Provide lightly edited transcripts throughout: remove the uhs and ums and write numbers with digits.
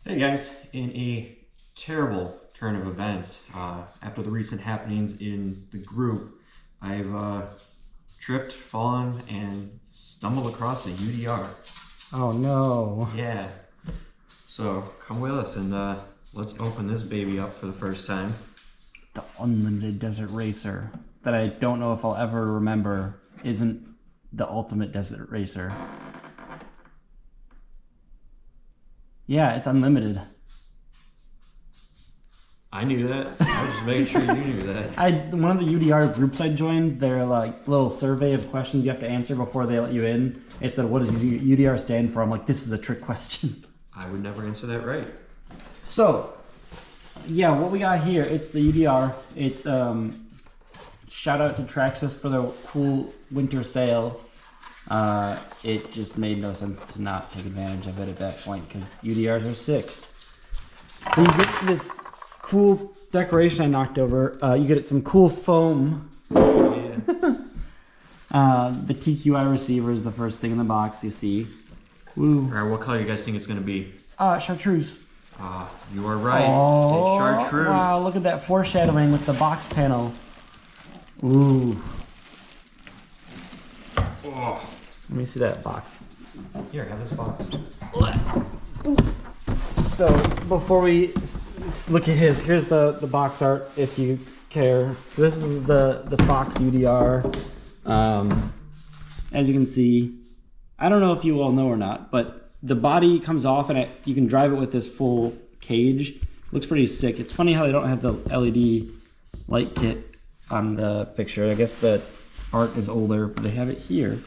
Hey guys, in a terrible turn of events, after the recent happenings in the group, I've tripped, fallen, and stumbled across a UDR. Oh no. Yeah. So come with us and let's open this baby up for the first time. The Unlimited Desert Racer that I don't know if I'll ever remember isn't the Ultimate Desert Racer. Yeah, it's unlimited. I knew that. I was just making sure you knew that. One of the UDR groups I joined, their like little survey of questions you have to answer before they let you in. It said, "What does UDR stand for?" I'm like, this is a trick question. I would never answer that right. So, yeah, what we got here, it's the UDR. It shout out to TRAXXAS for the cool winter sale. It just made no sense to not take advantage of it at that point because UDRs are sick. So you get this cool decoration I knocked over. You get some cool foam. Yeah. The TQI receiver is the first thing in the box you see. Woo. All right, what color do you guys think it's going to be? Chartreuse. You are right. Oh, it's chartreuse. Wow, look at that foreshadowing with the box panel. Ooh. Oh. Let me see that box. Here, have this box. So before we look at here's the box art if you care. So this is the Fox UDR. As you can see, I don't know if you all know or not, but the body comes off and you can drive it with this full cage. Looks pretty sick. It's funny how they don't have the LED light kit on the picture. I guess the art is older, but they have it here.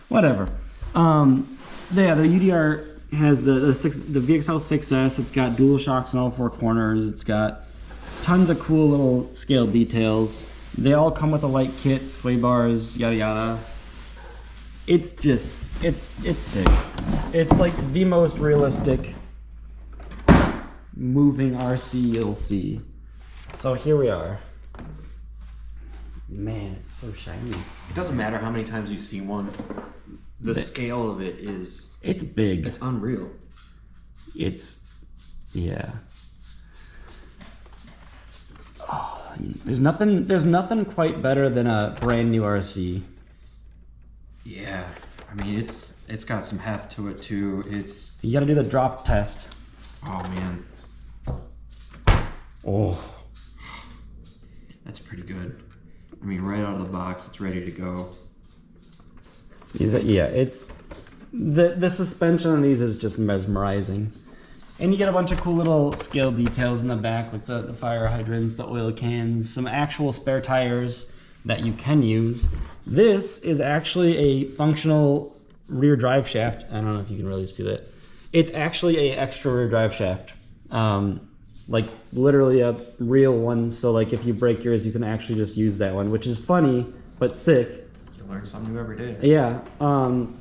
Whatever. Yeah, the UDR has the VXL 6S. It's got dual shocks in all four corners. It's got tons of cool little scale details. They all come with a light kit, sway bars, yada yada. It's just, it's sick. It's like the most realistic moving RC you'll see. So here we are. Man, it's so shiny. It doesn't matter how many times you see one. The scale of it is... It's big. It's unreal. Yeah. Oh, there's nothing quite better than a brand new RC. Yeah, I mean it's got some heft to it too. You got to do the drop test. Oh man. Oh, that's pretty good. I mean, right out of the box, it's ready to go. Yeah, it's the suspension on these is just mesmerizing, and you get a bunch of cool little scale details in the back, like the fire hydrants, the oil cans, some actual spare tires that you can use. This is actually a functional rear drive shaft. I don't know if you can really see that. It's actually an extra rear drive shaft, like literally a real one. So like if you break yours, you can actually just use that one, which is funny but sick. Learn something new every day. Yeah, and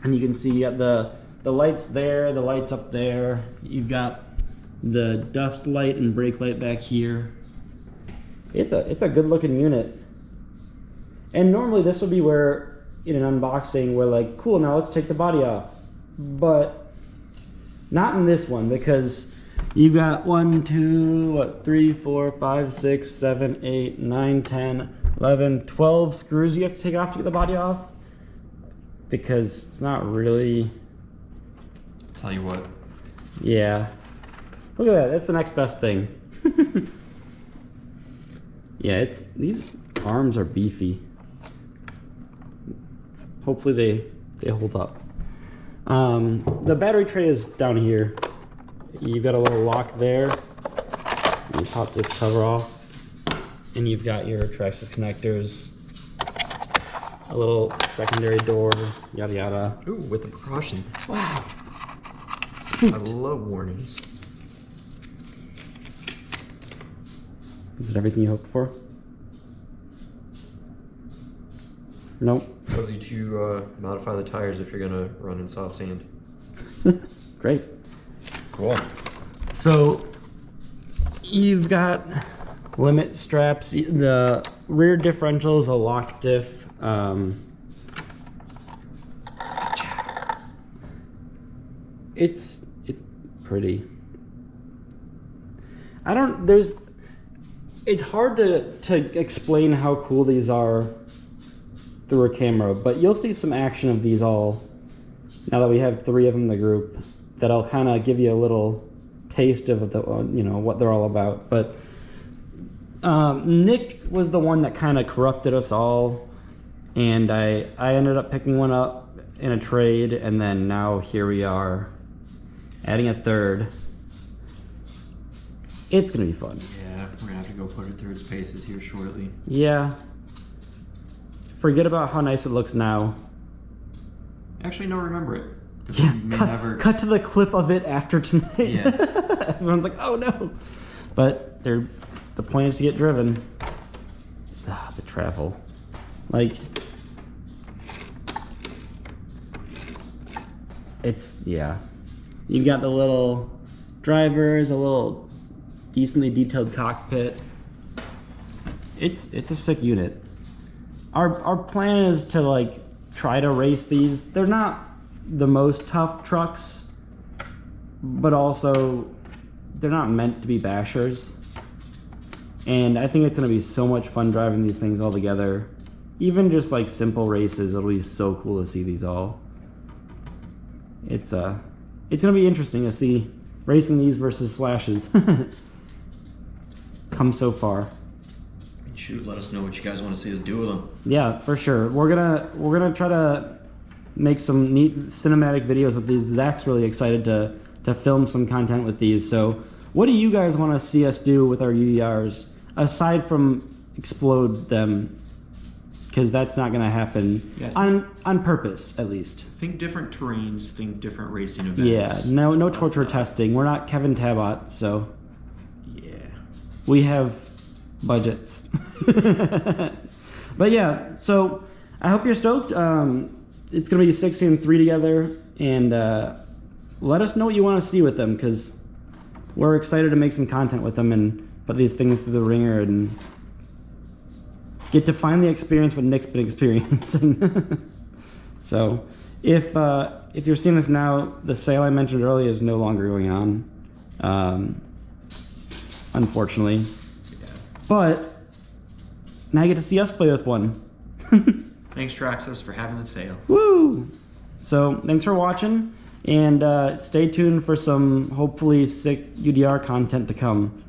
you can see you got the lights there, the lights up there. You've got the dust light and brake light back here. It's a good looking unit. And normally this would be where in an unboxing we're like, cool, now let's take the body off. But not in this one, because you've got 1, 2, 3, 4, 5, 6, 7, 8, 9, 10, 11, 12 screws you have to take off to get the body off, because it's not really... Tell you what. Yeah. Look at that, that's the next best thing. Yeah, these arms are beefy. Hopefully they hold up. The battery tray is down here. You've got a little lock there. You pop this cover off. And you've got your TRAXXAS connectors, a little secondary door, yada yada. Ooh, with the precaution. Wow. Spooked. I love warnings. Is it everything you hoped for? Nope. Tells you to modify the tires if you're gonna run in soft sand. Great. Cool. So you've got limit straps. The rear differential is a lock diff. It's pretty. It's hard to explain how cool these are through a camera, but you'll see some action of these all, now that we have 3 of them in the group, that'll kind of give you a little taste of the, what they're all about. But Nick was the one that kind of corrupted us all, and I ended up picking one up in a trade, and then now here we are adding a third. It's gonna be fun. Yeah, we're gonna have to go put our third spaces here shortly. Yeah. Forget about how nice it looks now. Actually, no, remember it. Yeah, cut to the clip of it after tonight. Yeah. Everyone's like, oh no. But the point is to get driven. The travel. Like, yeah. You've got the little drivers, a little decently detailed cockpit. It's a sick unit. Our plan is to like try to race these. They're not the most tough trucks, but also they're not meant to be bashers. And I think it's gonna be so much fun driving these things all together. Even just like simple races, it'll be so cool to see these all. It's gonna be interesting to see racing these versus slashes. Come so far. Shoot, let us know what you guys want to see us do with them. Yeah, for sure. We're gonna try to make some neat cinematic videos with these. Zach's really excited to film some content with these. So what do you guys want to see us do with our UDRs aside from explode them? Because that's not gonna happen on purpose, at least. Think different terrains, think different racing events. Yeah, no torture testing. We're not Kevin Tabot, so yeah, we have budgets. But yeah, so I hope you're stoked. It's gonna be 6 and 3 together, and let us know what you want to see with them, because we're excited to make some content with them and put these things through the ringer and get to finally experience what Nick's been experiencing. So if you're seeing this now, the sale I mentioned earlier is no longer going on, unfortunately. Yeah. But now you get to see us play with one. Thanks, TRAXXAS, for having the sale. Woo! So thanks for watching, and stay tuned for some hopefully sick UDR content to come.